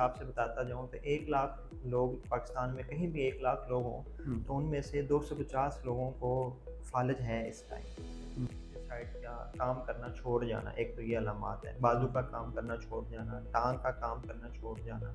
हिसाब से बताता जाऊँ तो 1 लाख लोग पाकिस्तान में कहीं भी 1 लाख लोग हों, तो उनमें से 250 लोगों को फ़ालिज है इस टाइम। साइड का काम करना छोड़ जाना, एक तो ये अलामात है। बाजू का काम करना छोड़ जाना, टाँग का काम करना छोड़ जाना,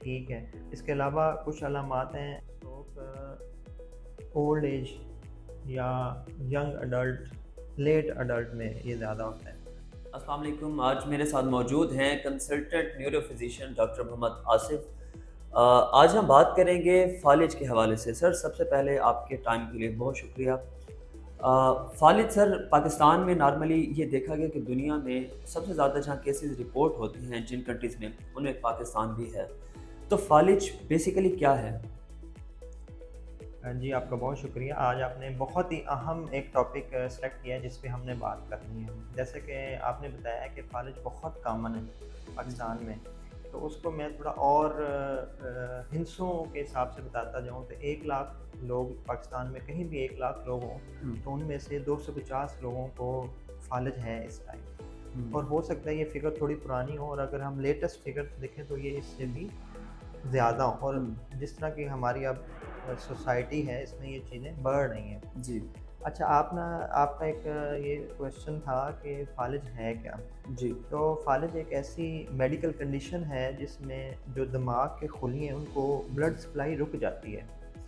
ठीक है। इसके अलावा कुछ अलामात हैं, लोग ओल्ड एज या यंग अडल्ट, लेट अडल्ट में ये ज़्यादा होता है। अस्सलाम वालेकुम। आज मेरे साथ मौजूद हैं consultant neuro physician doctor Mohammad Asif. आज हम बात करेंगे फालिज के हवाले से। सर, सबसे पहले आपके टाइम के लिए बहुत शुक्रिया। फालिज सर, पाकिस्तान में नॉर्मली ये देखा गया कि दुनिया में सबसे ज़्यादा जहाँ केसेस रिपोर्ट होती हैं जिन कंट्रीज़ में, उनमें पाकिस्तान भी है। तो फालिज बेसिकली क्या है? जी, आपका बहुत शुक्रिया। आज आपने बहुत ही अहम एक टॉपिक सेलेक्ट किया है जिस पे हमने बात करनी है। जैसे कि आपने बताया कि फ़ालिज बहुत कॉमन है पाकिस्तान में, तो उसको मैं थोड़ा और हिस्सों के हिसाब से बताता जाऊँ तो 1 लाख लोग पाकिस्तान में कहीं भी 1 लाख लोग हों, तो उनमें से 250 लोगों को फ़ालिज है इस टाइम। और हो सकता है ये फ़िगर थोड़ी पुरानी हो, और अगर हम लेटेस्ट फ़िगर देखें तो ये इससे भी ज़्यादा हो। और जिस तरह की हमारी अब सोसाइटी है, इसमें ये चीज़ें बढ़ रही हैं। जी। अच्छा, आपका एक ये क्वेश्चन था कि फ़ालिज है क्या? जी। तो फ़ालिज एक ऐसी मेडिकल कंडीशन है जिसमें जो दिमाग के खुलिए हैं उनको ब्लड सप्लाई रुक जाती है।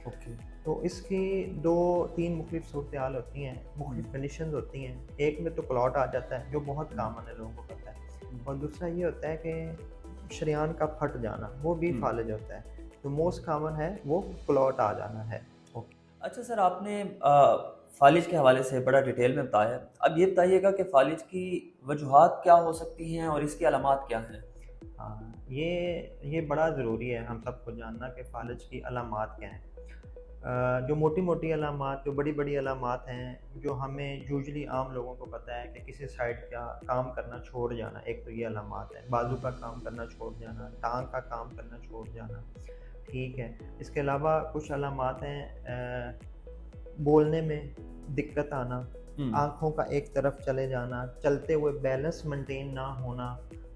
ओके। तो इसकी 2-3 मुख्तलिफ सूरत-ए-हाल होती हैं, मुख्तलिफ कंडीशंस होती हैं। एक में तो क्लॉट आ जाता है जो बहुत कॉमन है, लोगों को पता है। और दूसरा ये होता है कि शरेयान का फट जाना, वो भी फ़ालिज होता है। तो मोस्ट कॉमन है वो क्लॉट आ जाना है। ओके। अच्छा सर, आपने फ़ालिज के हवाले से बड़ा डिटेल में बताया। अब ये बताइएगा कि फ़ालिज की वजूहात क्या हो सकती हैं और इसकी अलामात क्या हैं? हाँ, ये बड़ा ज़रूरी है हम सबको जानना कि फ़ालिज की अलामात क्या हैं। जो मोटी-मोटी अलामात, जो बड़ी-बड़ी अलामात हैं, जो हमें यूजुअली आम लोगों को पता है कि किसी साइड का काम करना छोड़ जाना, एक तो ये अलामात है। बाजू का काम करना छोड़ जाना, टाँग का काम करना छोड़ जाना, ठीक है। इसके अलावा कुछ अलामात हैं, बोलने में दिक्कत आना, हुँ। आँखों का एक तरफ चले जाना, चलते हुए बैलेंस मेंटेन ना होना,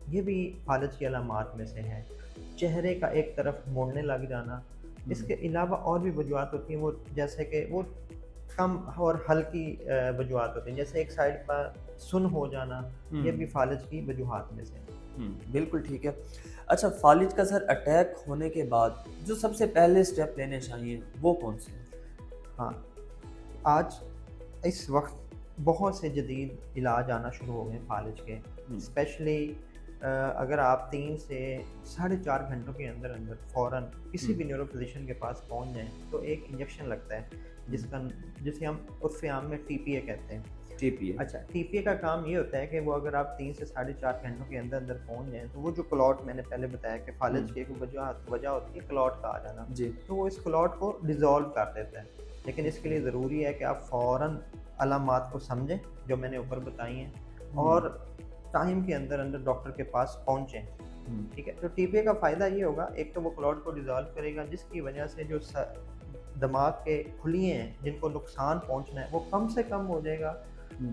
ये भी फ़ालिज की अलामात में से है। चेहरे का एक तरफ मुड़ने लग जाना। इसके अलावा और भी वजूहात होती हैं, वो जैसे कि वो कम और हल्की वजूहात होती हैं, जैसे एक साइड पर सुन्न हो जाना, ये भी फ़ालिज की वजूहात में से है। बिल्कुल ठीक है। अच्छा, फ़ालिज का सर अटैक होने के बाद जो सबसे पहले स्टेप लेने चाहिए वो कौन-से हैं? हाँ, आज इस वक़्त बहुत से जदीद इलाज आना शुरू हो गए हैं फ़ालिज के। हुँ। स्पेशली अगर आप 3 से साढ़े 4 घंटों के अंदर-अंदर फ़ौरन किसी हुँ। भी न्यूरो फ़िज़िशियन के पास पहुँच जाएँ, तो एक इंजेक्शन लगता है जिसका जिसे हम उर्फ़ आम में टीपीए कहते हैं। टीपीए। अच्छा, टीपीए का काम ये होता है कि वो अगर आप 3 से साढ़े 4 घंटों के अंदर-अंदर पहुँच जाएँ, तो वो जो क्लॉट मैंने पहले बताया कि फ़ालिज की एक वजह होती है क्लॉट का आ जाना, जी। तो वो इस क्लॉट को डिज़ॉल्व कर देता है। लेकिन इसके लिए ज़रूरी है कि आप फ़ौरन अलामात को समझें, जो मैंने ऊपर बताई हैं, और टाइम के अंदर-अंदर डॉक्टर के पास पहुँचें, हुँ। ठीक है? तो टीपीए का फ़ायदा ये होगा, एक तो वो क्लॉट को डिज़ॉल्व करेगा, जिसकी वजह से जो दिमाग के खुलिए हैं, जिनको नुकसान पहुँचना है, वो कम से कम हो जाएगा,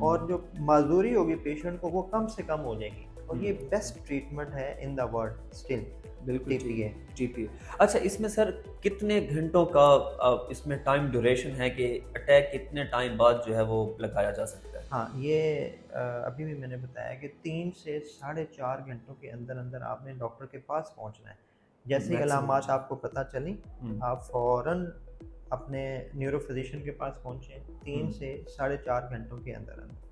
और जो माज़ूरी होगी पेशेंट को वो कम से कम हो जाएगी। और ये बेस्ट ट्रीटमेंट है इन द वर्ल्ड स्टिल, बिल्कुल ठीक टीपीए। है, टीपीए। अच्छा, इसमें सर कितने घंटों का इसमें टाइम ड्यूरेशन है कि अटैक कितने टाइम बाद जो है वो लगाया जा सकता है? हाँ, ये अभी भी मैंने बताया कि 3 से साढ़े 4 घंटों के अंदर-अंदर आपने डॉक्टर के पास पहुँचना है। जैसे ही मैक्सिमम अलामात जी। आपको पता चली, हुँ। आप फ़ौरन अपने न्यूरो फ़िज़िशियन के पास पहुँचे, 3 हुँ। से साढ़े 4 घंटों के अंदर-अंदर।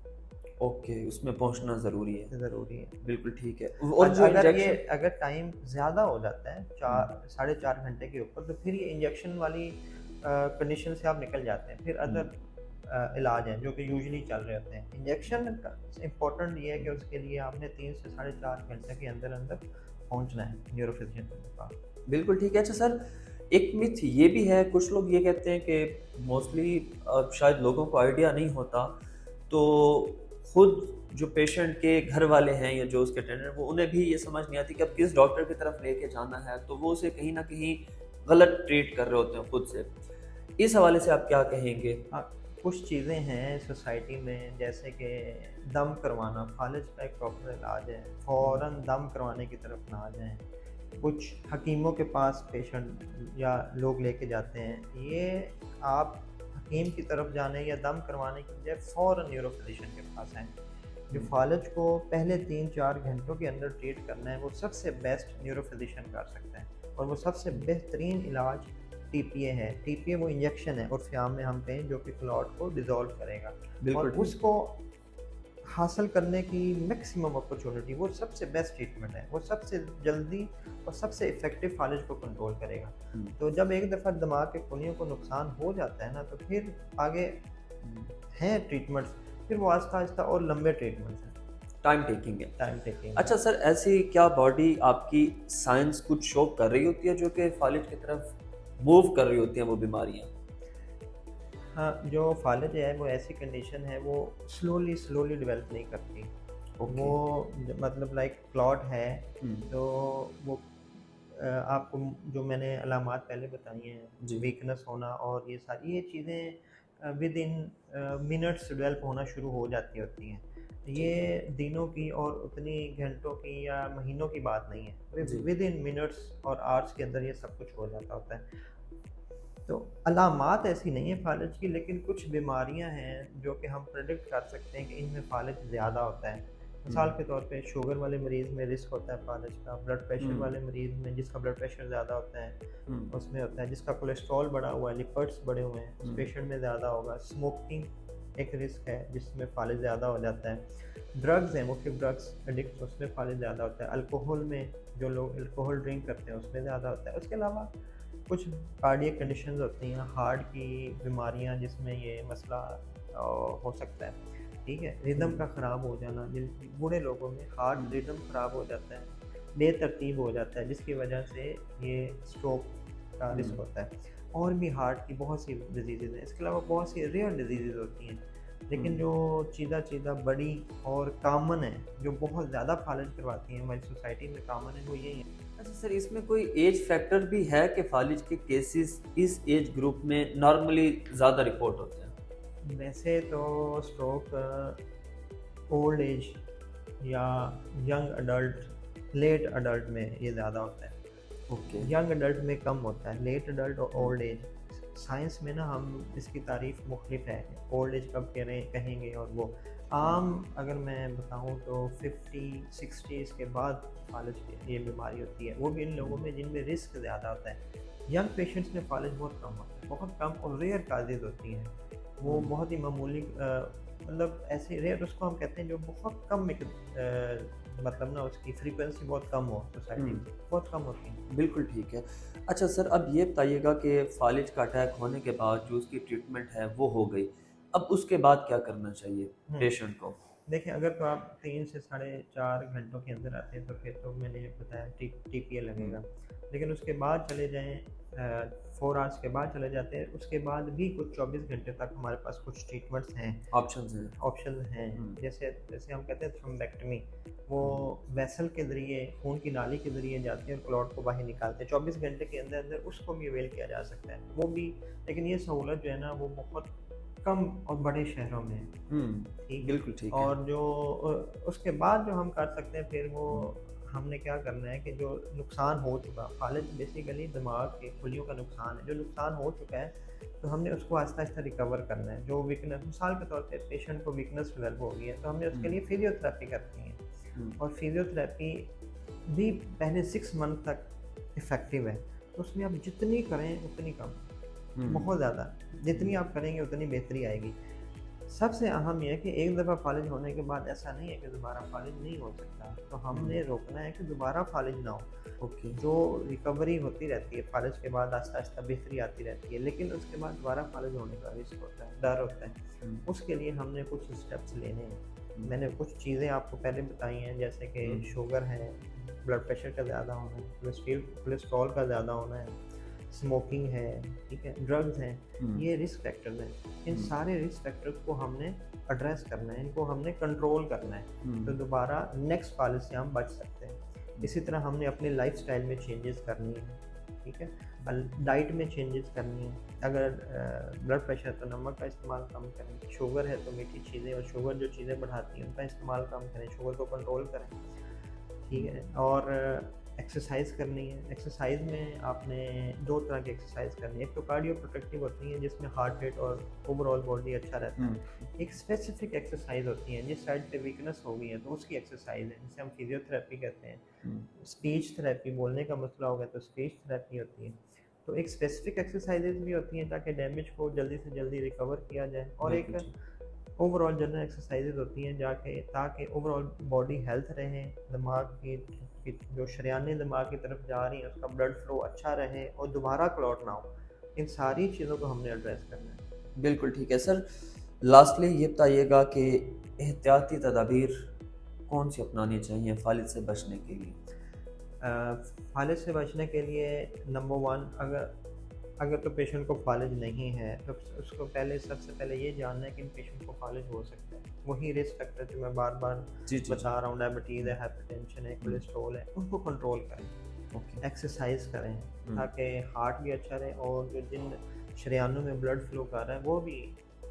ओके, उसमें पहुँचना ज़रूरी है। ज़रूरी है। बिल्कुल ठीक है। और जो अगर ये इंजेक्शन अगर टाइम ज़्यादा हो जाता है, हुँ। 4 साढ़े 4 घंटे के ऊपर, तो फिर ये इंजेक्शन वाली कंडीशन से आप निकल जाते हैं। फिर हुँ। अदर इलाज हैं जो कि यूजुअली चल रहे होते हैं। इंजेक्शन का इम्पोर्टेंट ये है कि उसके लिए आपने 3 से साढ़े 4 घंटे के अंदर-अंदर पहुँचना है न्यूरो फ़िज़िशियन के पास। बिल्कुल ठीक है। अच्छा सर, एक मिथ ये भी है, कुछ लोग ये कहते हैं कि मोस्टली शायद लोगों को आइडिया नहीं होता, तो खुद जो पेशेंट के घर वाले हैं या जो उसके अटेंडेंट, वो उन्हें भी ये समझ नहीं आती कि अब किस डॉक्टर की तरफ लेके जाना है, तो वो उसे कहीं न कहीं गलत ट्रीट कर रहे होते हैं खुद से। इस हवाले से आप क्या कहेंगे? हाँ, कुछ चीज़ें हैं सोसाइटी में, जैसे कि दम करवाना, फ़ालिज का एक प्रॉपर इलाज है। फ़ौरन दम करवाने की तरफ ना जाएँ। कुछ हकीमों के पास पेशेंट या लोग लेके जाते हैं, ये आप हकीम की तरफ जाने या दम करवाने के बजाय फ़ौरन न्यूरो फिजिशियन के पास आएँ। जो फ़ालज को पहले 3-4 घंटों के अंदर ट्रीट करना है, वो सबसे बेस्ट न्यूरो फिजिशियन कर सकता है और वो सबसे बेहतरीन इलाज टीपीए है। टीपीए वो इंजेक्शन है और फ़ियाम में हम पें जो कि क्लॉट को डिज़ोल्व करेगा बिल्कुल और ठीक। उसको हासिल करने की मैक्सिमम अपॉर्चुनिटी, वो सबसे बेस्ट ट्रीटमेंट है, वो सबसे जल्दी और सबसे इफ़ेक्टिव फालिज को कंट्रोल करेगा। हुँ, तो जब एक दफ़ा दिमाग के खूनियों को नुकसान हो जाता है ना, तो फिर आगे हुँ। हैं ट्रीटमेंट्स, फिर वो आहिस्ता-आहिस्ता और लंबे ट्रीटमेंट्स हैं, टाइम टेकिंग है। टाइम टेकिंग है। अच्छा सर, ऐसी क्या बॉडी आपकी साइंस कुछ शो कर रही होती है जो कि फालिज की तरफ मूव कर रही होती हैं वो बीमारियाँ? हाँ, जो फालिज है वो ऐसी कंडीशन है, वो स्लोली डेवलप नहीं करती। ओके। वो मतलब लाइक क्लॉट है, हुँ, तो वो आपको जो मैंने अलामात पहले बताई हैं, जी, वीकनेस होना और ये सारी ये चीज़ें विद इन मिनट्स डेवलप होना शुरू हो जाती होती हैं। ठीक है। ये दिनों की और उतनी घंटों की या महीनों की बात नहीं है, जी, विद इन मिनट्स और आवर्स के अंदर ये सब कुछ हो जाता होता है। तो अलामात ऐसी नहीं है फ़ालिज की, लेकिन कुछ बीमारियां हैं जो कि हम प्रेडिक्ट कर सकते हैं कि इनमें फ़ालिज ज़्यादा होता है। हुँ, मिसाल के तौर पे शुगर वाले मरीज़ में रिस्क होता है फ़ालिज का, ब्लड प्रेशर हुँ, वाले मरीज़ में जिसका ब्लड प्रेशर ज़्यादा होता है हुँ, उसमें होता है, जिसका कोलेस्ट्रॉल बढ़ा हुआ है, लिपिड्स बढ़े हुए हैं, उस हुँ, पेशेंट में ज़्यादा होगा। स्मोकिंग एक रिस्क है जिसमें फ़ालिज ज़्यादा हो जाता है। ड्रग्स हैं, मुख्तलिफ ड्रग्स एडिक्ट, उसमें फ़ालिज ज़्यादा होता है। अल्कोहल में जो लोग अल्कोहल ड्रिंक करते हैं उसमें ज़्यादा होता है। उसके अलावा कुछ कार्डियक कंडीशंस होती हैं, हार्ट की बीमारियां जिसमें ये मसला हो सकता है। ठीक है, रिदम हुँ, का ख़राब हो जाना, जिन बूढ़े लोगों में हार्ट हुँ, रिदम ख़राब हो जाता है, बेतरतीब हो जाता है, जिसकी वजह से ये स्ट्रोक का हुँ, रिस्क होता है। और भी हार्ट की बहुत सी डिजीज़ेज़ हैं, इसके अलावा बहुत सी रेयर डिजीज़ेज़ होती हैं, हुँ। लेकिन जो चीज़ा चीज़ा बड़ी और कामन है, जो बहुत ज़्यादा फालिज करवाती हैं हमारी सोसाइटी में कामन है, वो यही है। अच्छा सर, इसमें कोई एज फैक्टर भी है कि फालिज के केसेस इस एज ग्रुप में नॉर्मली ज़्यादा रिपोर्ट होते हैं? वैसे तो स्ट्रोक ओल्ड एज या यंग अडल्ट, लेट अडल्ट में ये ज़्यादा होता है। ओके। यंग अडल्ट में कम होता है, लेट अडल्ट और हुँ, ओल्ड एज। साइंस में ना हम इसकी तारीफ मुख्तलिफ है, ओल्ड एज कब कह रहे कहेंगे और वो हुँ, आम अगर मैं बताऊँ तो 50-60 के बाद फालिज की ये बीमारी होती है, वो भी इन लोगों हुँ, में जिनमें रिस्क ज़्यादा होता है। यंग पेशेंट्स में फालिज बहुत कम होता है, बहुत कम और रेयर काजेज़ होती हैं। वो हुँ, बहुत ही मामूली मतलब ऐसे रेयर उसको हम कहते हैं जो बहुत कम मतलब ना उसकी फ्रीक्वेंसी बहुत कम हो सोसाइटी हुँ। में, बहुत कम होती है। बिल्कुल ठीक है। अच्छा सर, अब ये बताइएगा कि फ़ालिज का अटैक होने के बाद जो उसकी ट्रीटमेंट है वो हो गई। अब उसके बाद क्या करना चाहिए हुँ। पेशेंट को? देखिए, अगर तो आप 3 से साढ़े 4 घंटों के अंदर आते हैं तो फिर तो मैंने बताया टीपीए हुँ, लगेगा। लेकिन उसके बाद चले जाएँ 4 आवर्स के बाद चले जाते हैं, उसके बाद भी कुछ 24 घंटे तक हमारे पास कुछ ट्रीटमेंट्स हैं, ऑप्शंस हैं। ऑप्शन हैं। हुँ, जैसे जैसे हम कहते हैं थ्रोम्बेक्टमी, वो हुँ, वेसल के ज़रिए, खून की नाली के ज़रिए जाते हैं और क्लॉट को बाहर निकालते हैं। 24 घंटे के अंदर उसको भी अवेल किया जा सकता है। वो भी, लेकिन ये सहूलत जो है ना वो बहुत कम और बड़े शहरों में है। हुँ, ठीक है। बिल्कुल ठीक है। और जो उसके बाद जो हम कर सकते हैं फिर वो हुँ, हमने क्या करना है कि जो नुकसान हो चुका, फालिज बेसिकली दिमाग के खुलियों का नुकसान है, जो नुकसान हो चुका है तो हमने उसको आहिस्ता आहिस्ता रिकवर करना है। जो वीकनेस, मिसाल के तौर पे पेशेंट को वीकनेस डेवलप हो गई है तो हमने उसके हुँ, लिए फिजियोथेरेपी करनी है हुँ, और फिजियोथेरेपी भी पहले 6 मंथ तक इफ़ेक्टिव है। तो उसमें आप जितनी करें उतनी कम, हुँ, बहुत ज़्यादा, जितनी हुँ, आप करेंगे उतनी बेहतरी आएगी। सबसे अहम ये है कि एक दफ़ा फ़ालिज होने के बाद ऐसा नहीं है कि दोबारा फ़ालिज नहीं हो सकता। तो हुँ, हमने रोकना है कि दोबारा फ़ालिज ना हो। ओके। जो रिकवरी होती रहती है, फ़ालिज के बाद आहिस्ता-आहिस्ता बेहतरी आती रहती है, लेकिन उसके बाद दोबारा फ़ालिज होने का रिस्क होता है, डर होता है। हुँ, उसके लिए हमने कुछ स्टेप्स लेने हैं। हुँ, मैंने कुछ चीज़ें आपको पहले बताई हैं, जैसे कि हुँ, शुगर है, ब्लड प्रेशर का ज़्यादा होना है, कोलेस्ट्रॉल का ज़्यादा होना है, स्मोकिंग है, ठीक है, ड्रग्स हैं, हुँ, ये रिस्क फैक्टर्स हैं। इन हुँ, सारे रिस्क फैक्टर्स को हमने एड्रेस करना है, इनको हमने कंट्रोल करना है, तो हुँ, दोबारा नेक्स्ट फालिज से हम बच सकते हैं। इसी तरह हमने अपने लाइफ़स्टाइल में चेंजेस करनी है, ठीक है? डाइट में चेंजेस करनी है। अगर ब्लड प्रेशर है तो नमक का इस्तेमाल कम करें, शुगर है तो मीठी चीज़ें और शुगर जो चीज़ें बढ़ाती हैं उनका इस्तेमाल कम करें, शुगर को कंट्रोल करें, ठीक है? और एक्सरसाइज करनी है। एक्सरसाइज में आपने दो तरह की एक्सरसाइज करनी है। एक तो कार्डियो प्रोटेक्टिव होती है जिसमें हार्ट रेट और ओवरऑल बॉडी अच्छा रहता है। एक स्पेसिफिक एक्सरसाइज होती है जिस साइड पे वीकनेस हो गई है तो उसकी एक्सरसाइज है, जिसे हम फिजियोथेरेपी कहते हैं। स्पीच थेरेपी, बोलने का मसला हो गया तो स्पीच थेरेपी होती है। तो एक स्पेसिफिक एक्सरसाइजेज भी होती हैं ताकि डैमेज को जल्दी से जल्दी रिकवर किया जाए, और एक बिल्कुल जी। ओवरऑल जनरल एक्सरसाइजेज होती हैं जाके ताकि ओवरऑल बॉडी हेल्थ रहे, दिमाग की जो शरेयानें दिमाग की तरफ जा रही हैं उसका ब्लड फ्लो अच्छा रहे और दोबारा क्लॉट ना हो। इन सारी चीज़ों को हमने एड्रेस करना है। बिल्कुल ठीक है सर। लास्टली ये बताइएगा कि एहतियाती तदाबीर कौन सी अपनानी चाहिए फालिज से बचने के लिए? फालिज से बचने के लिए नंबर वन, अगर अगर तो पेशेंट को फालिज नहीं है तो उसको पहले सबसे पहले ये जानना है कि इन पेशेंट को फालिज हो सकता है। वही रिस्क फैक्टर जो मैं बार बार जी जी। बता रहा हूँ, डायबिटीज़ है, हाइपरटेंशन है, कोलेस्ट्रॉल है, उनको कंट्रोल करें, ओके। एक्सरसाइज करें ताकि हार्ट भी अच्छा रहे और जो जिन शरेयानों में ब्लड फ्लो कर रहा है वो भी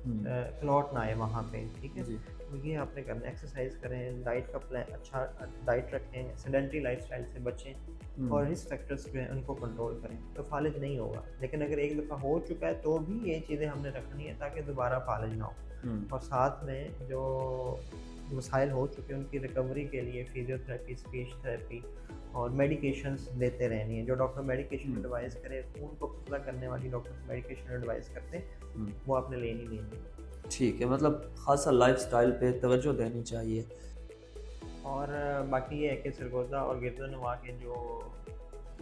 क्लॉट ना आए वहाँ पे। ठीक है, जी। तो ये आपने करना है। एक्सरसाइज करें, डाइट का प्लान अच्छा डाइट रखें, सेडेंटरी लाइफस्टाइल से बचें और रिस्क फैक्टर्स जो हैं उनको कंट्रोल करें तो फालिज नहीं होगा। लेकिन अगर एक दफ़ा हो चुका है तो भी ये चीज़ें हमने रखनी है ताकि दोबारा फालिज ना हो। और साथ में जो मसाइल हो चुके हैं उनकी रिकवरी के लिए फिजियोथेरेपी, स्पीच थेरेपी और मेडिकेशंस लेते रहनी है। जो डॉक्टर मेडिकेशन एडवाइस करे, उनको पतला करने वाली डॉक्टर मेडिकेशन एडवाइस करते हैं, वो आपने लेनी लेनी है। ठीक है, मतलब खासा लाइफस्टाइल पे तवज्जो देनी चाहिए। और बाकी ये है कि सरगोदा और गिरदनवा के जो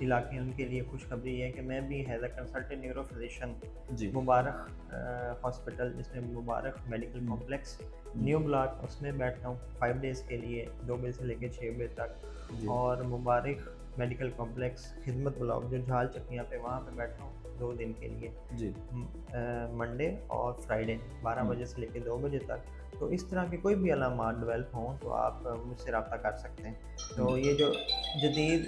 इलाके हैं उनके लिए खुशखबरी है कि मैं भी as a consultant neuro physician जी। मुबारक हॉस्पिटल, जिसमें Mubarak medical complex new block, उसमें बैठता हूँ 5 डेज़ के लिए, 2 बजे से लेकर 6 बजे तक। जी। और मुबारक मेडिकल कॉम्प्लेक्स खिदमत ब्लॉक जो झाल चकियाँ पे, वहाँ पे बैठता हूँ 2 दिन के लिए, जी। मंडे और फ्राइडे 12 बजे से लेकर 2 बजे तक। तो इस तरह के कोई भी अलामात डेवलप हों तो आप मुझसे रब्ता कर सकते हैं। तो ये जो जदीद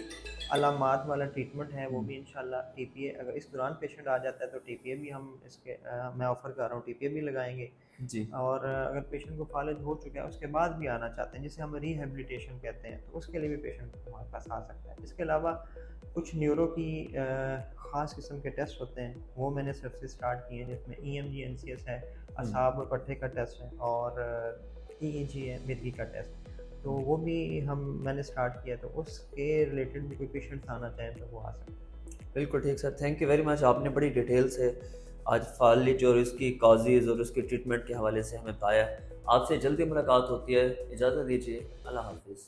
अलामात वाला ट्रीटमेंट है वो भी इंशाल्लाह टीपीए, अगर इस दौरान पेशेंट आ जाता है तो टीपीए भी हम इसके मैं ऑफ़र कर रहा हूँ, टीपीए भी लगाएंगे। जी। और अगर पेशेंट को फालिज हो चुका है उसके बाद भी आना चाहते हैं, जिसे हम रिहेबिलिटेशन कहते हैं, तो उसके लिए भी पेशेंट हमारे पास आ सकता है। इसके अलावा कुछ न्यूरो की ख़ास किस्म के टेस्ट होते हैं, वो मैंने सिर्फ से स्टार्ट किए हैं, जिसमें EMG NCS है, असाब और पट्टे का टेस्ट है, और EEG है, मिर्गी का टेस्ट। तो वो भी मैंने स्टार्ट किया, तो उसके रिलेटेड भी कोई पेशेंट्स आना चाहें तो वो आ सकते हैं। बिल्कुल ठीक sir, thank you very much. आपने बड़ी डिटेल से आज फालिज और उसकी कॉजेज़ और उसके ट्रीटमेंट के हवाले से हमें बताया। आपसे जल्दी मुलाकात होती है, इजाज़त दीजिए, अल्लाह हाफिज़।